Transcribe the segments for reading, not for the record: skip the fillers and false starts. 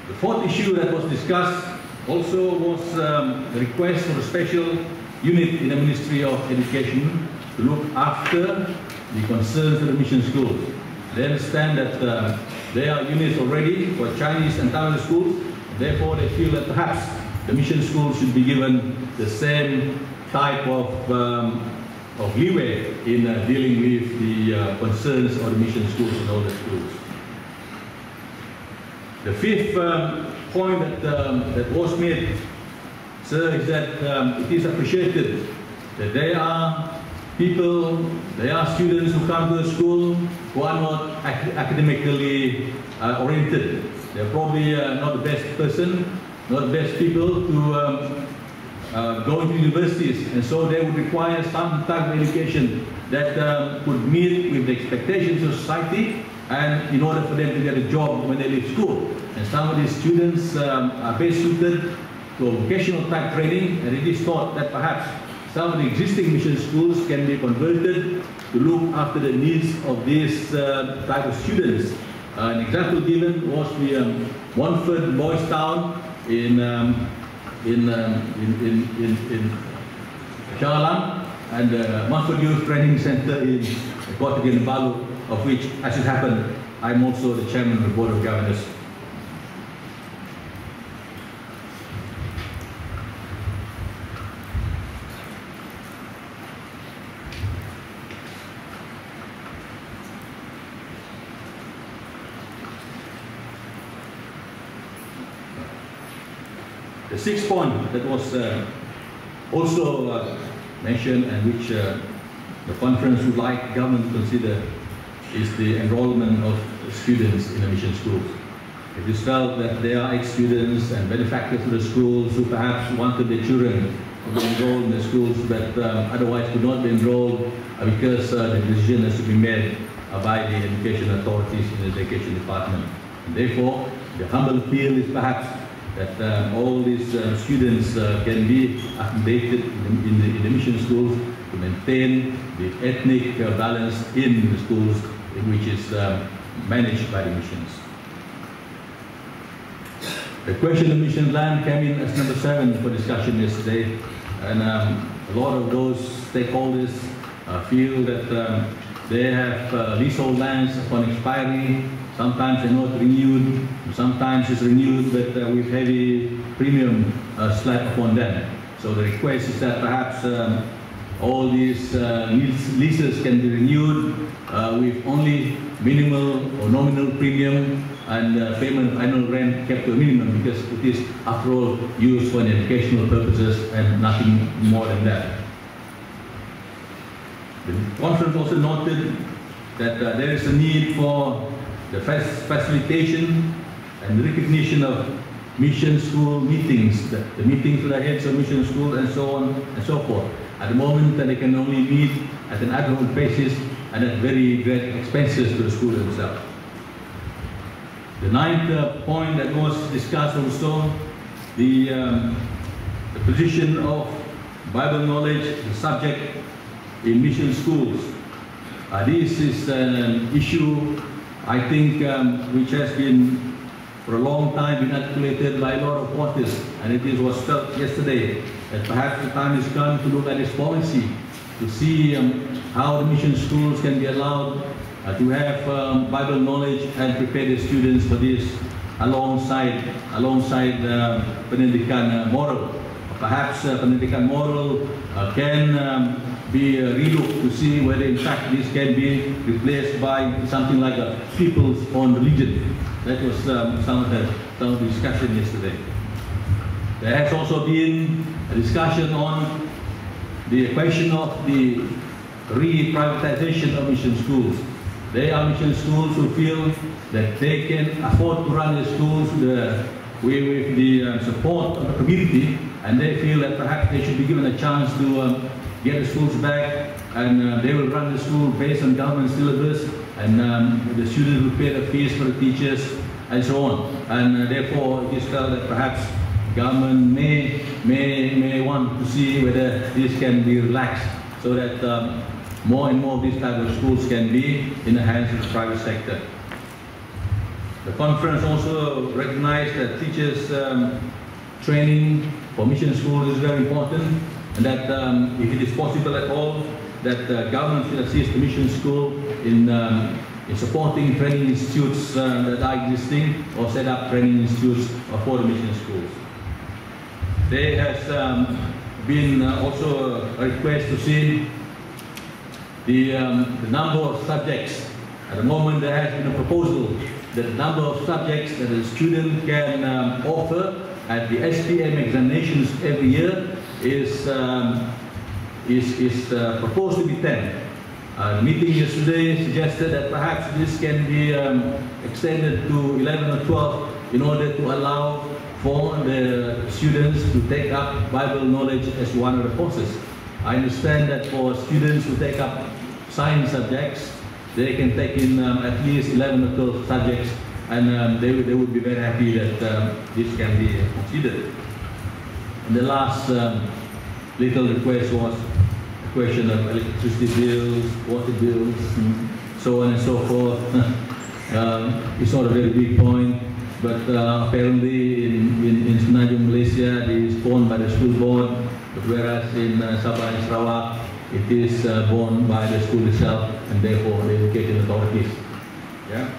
The fourth issue that was discussed also was the request for a special unit in the Ministry of Education to look after the concerns of the mission schools. They understand that there are units already for Chinese and Tamil schools, therefore they feel that perhaps the mission schools should be given the same type of leeway in dealing with the concerns of the mission schools and all the schools. The fifth point that was made, sir, is that it is appreciated that there are people, there are students who come to the school who are not academically oriented. They're probably not the best person, not the best people to go into universities, and so they would require some type of education that would meet with the expectations of society, and in order for them to get a job when they leave school. And some of these students are best suited to vocational type training, and it is thought that perhaps some of the existing mission schools can be converted to look after the needs of these type of students. An example given was the Montfort Boys Town in Kuala, and the Montfort Youth Training Center in Kota Kinabalu, of which, as it happened, I'm also the chairman of the Board of Governors. The sixth point that was also mentioned, and which the conference would like government to consider, is the enrollment of students in the mission schools. It is felt that there are ex-students and benefactors of the schools who perhaps wanted their children to be enrolled in the schools, but otherwise could not be enrolled because the decision has to be made by the education authorities in the education department. And therefore, the humble appeal is perhaps that all these students can be accommodated in the mission schools to maintain the ethnic balance in the schools, which is managed by the missions. The question of mission land came in as number 7 for discussion yesterday, and a lot of those stakeholders feel that they have leasehold lands upon expiry. Sometimes they're not renewed, sometimes it's renewed but with heavy premium slapped upon them. So the request is that perhaps all these leases can be renewed with only minimal or nominal premium, and payment of annual rent kept to a minimum, because it is, after all, used for educational purposes and nothing more than that. The conference also noted that there is a need for the facilitation and recognition of mission school meetings, the meetings with the heads of mission school and so on and so forth. At the moment, they can only meet at an ad hoc basis and at very great expenses to the school themselves. The ninth point that was discussed also, the position of Bible knowledge, the subject in mission schools. This is an issue, I think, which has been for a long time been articulated by a lot of authors, and it was felt yesterday that perhaps the time has come to look at this policy, to see how the mission schools can be allowed to have Bible knowledge and prepare the students for this alongside pendidikan moral. Perhaps pendidikan moral can be relooked to see whether in fact this can be replaced by something like a people's own religion. That was some of the discussion yesterday. There has also been a discussion on the question of the re-privatization of mission schools. There are mission schools who feel that they can afford to run their schools with the support of the community, and they feel that perhaps they should be given a chance to get the schools back, and they will run the school based on government syllabus, and the students will pay the fees for the teachers and so on. And therefore, it is felt that perhaps government may want to see whether this can be relaxed, so that more and more of these type of schools can be in the hands of the private sector. The conference also recognized that teachers' training for mission schools is very important, and that if it is possible at all, that the government should assist the mission school in supporting training institutes that are existing, or set up training institutes for the mission schools. There has been also a request to see the number of subjects. At the moment, there has been a proposal that the number of subjects that a student can offer at the SPM examinations every year is proposed to be 10. The meeting yesterday suggested that perhaps this can be extended to 11 or 12 in order to allow for the students to take up Bible knowledge as one of the courses. I understand that for students who take up science subjects, they can take in at least 11 or 12 subjects, and they would be very happy that this can be considered. And the last little request was a question of electricity bills, water bills, so on and so forth. It's not a very big point, but apparently in Semenanjung, Malaysia, it is borne by the school board, but whereas in Sabah and Sarawak, it is borne by the school itself, and therefore the education authorities. Yeah,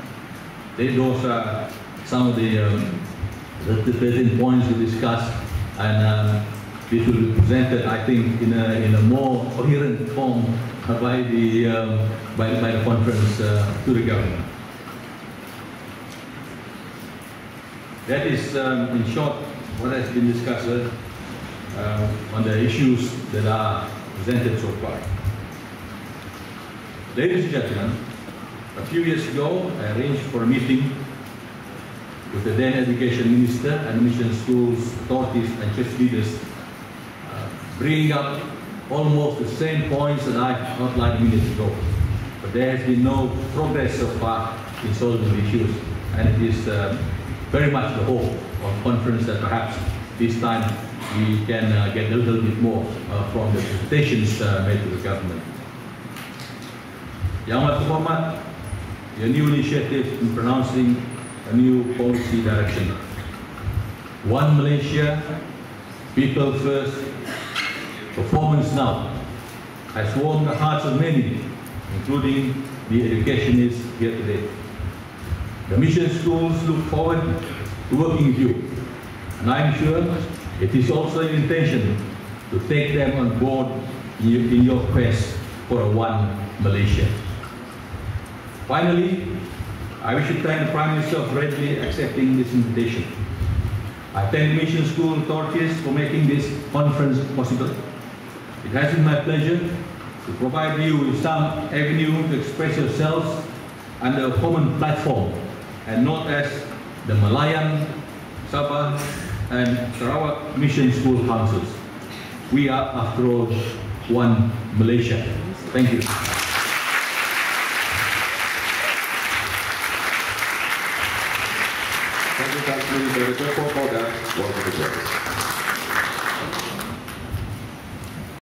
those are some of the present points we discussed, and this will be presented, I think, in a more coherent form by the conference to the government. That is, in short, what has been discussed on the issues that are presented so far. Ladies and gentlemen, a few years ago, I arranged for a meeting with the then Education Minister and mission schools, authorities and church leaders, bringing up almost the same points that I outlined minutes ago. But there has been no progress so far in solving the issues, and it is very much the hope of conference that perhaps this time we can get a little bit more from the presentations made to the government. Yang Amat Terhormat, your new initiative in pronouncing a new policy direction. One Malaysia, people first, performance now, has warmed the hearts of many, including the educationists here today. The mission schools look forward to working with you, and I am sure it is also your intention to take them on board in your quest for a one Malaysia. Finally, I wish to thank the Prime Minister for readily accepting this invitation. I thank the mission school authorities for making this conference possible. It has been my pleasure to provide you with some avenue to express yourselves under a common platform, and not as the Malayan, Sabah and Sarawak Mission School Councils. We are, after all, one Malaysia. Thank you. Thank you, Councillor Director, for that wonderful service.